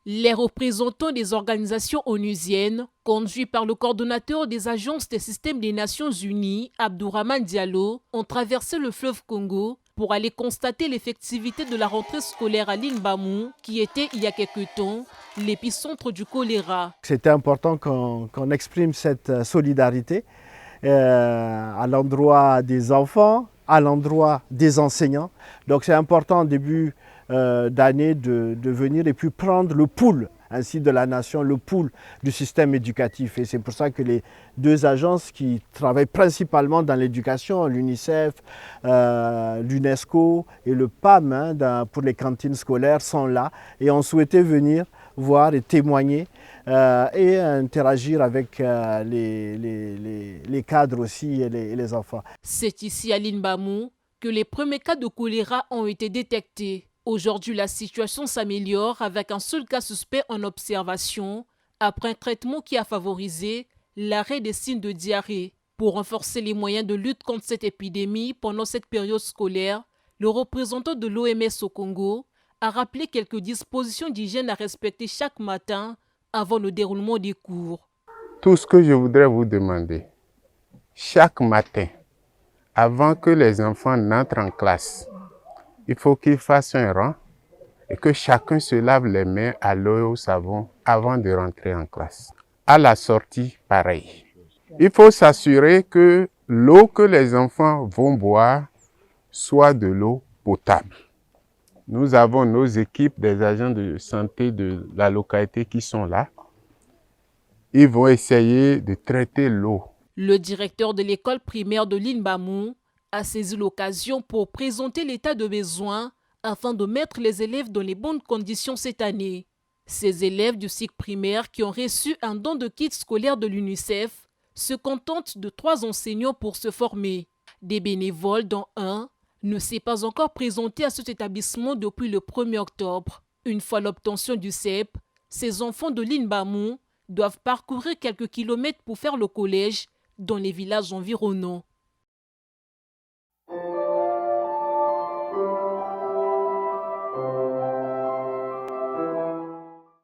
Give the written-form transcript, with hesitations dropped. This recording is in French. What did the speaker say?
Les représentants des organisations onusiennes, conduits par le coordonnateur des agences des systèmes des Nations Unies, Abdourahmane Diallo, ont traversé le fleuve Congo pour aller constater l'effectivité de la rentrée scolaire à Lingbamou, qui était, il y a quelque temps, l'épicentre du choléra. C'était important qu'on exprime cette solidarité à l'endroit des enfants, à l'endroit des enseignants. Donc c'est important au début d'année de venir et puis prendre le pouls ainsi de la nation, le pouls du système éducatif. Et c'est pour ça que les deux agences qui travaillent principalement dans l'éducation, l'UNICEF, l'UNESCO et le PAM pour les cantines scolaires sont là et ont souhaité venir voir et témoigner et interagir avec les cadres aussi et les enfants. C'est ici à Lingbamou que les premiers cas de choléra ont été détectés. Aujourd'hui, la situation s'améliore avec un seul cas suspect en observation après un traitement qui a favorisé l'arrêt des signes de diarrhée. Pour renforcer les moyens de lutte contre cette épidémie pendant cette période scolaire, le représentant de l'OMS au Congo a rappelé quelques dispositions d'hygiène à respecter chaque matin avant le déroulement des cours. Tout ce que je voudrais vous demander, chaque matin, avant que les enfants n'entrent en classe, il faut qu'ils fassent un rang et que chacun se lave les mains à l'eau et au savon avant de rentrer en classe. À la sortie, pareil. Il faut s'assurer que l'eau que les enfants vont boire soit de l'eau potable. Nous avons nos équipes des agents de santé de la localité qui sont là. Ils vont essayer de traiter l'eau. Le directeur de l'école primaire de Lingbamou a saisi l'occasion pour présenter l'état de besoin afin de mettre les élèves dans les bonnes conditions cette année. Ces élèves du cycle primaire qui ont reçu un don de kit scolaire de l'UNICEF se contentent de 3 enseignants pour se former. Des bénévoles, dont un, ne s'est pas encore présenté à cet établissement depuis le 1er octobre. Une fois l'obtention du CEP, ces enfants de Lingbamou doivent parcourir quelques kilomètres pour faire le collège dans les villages environnants.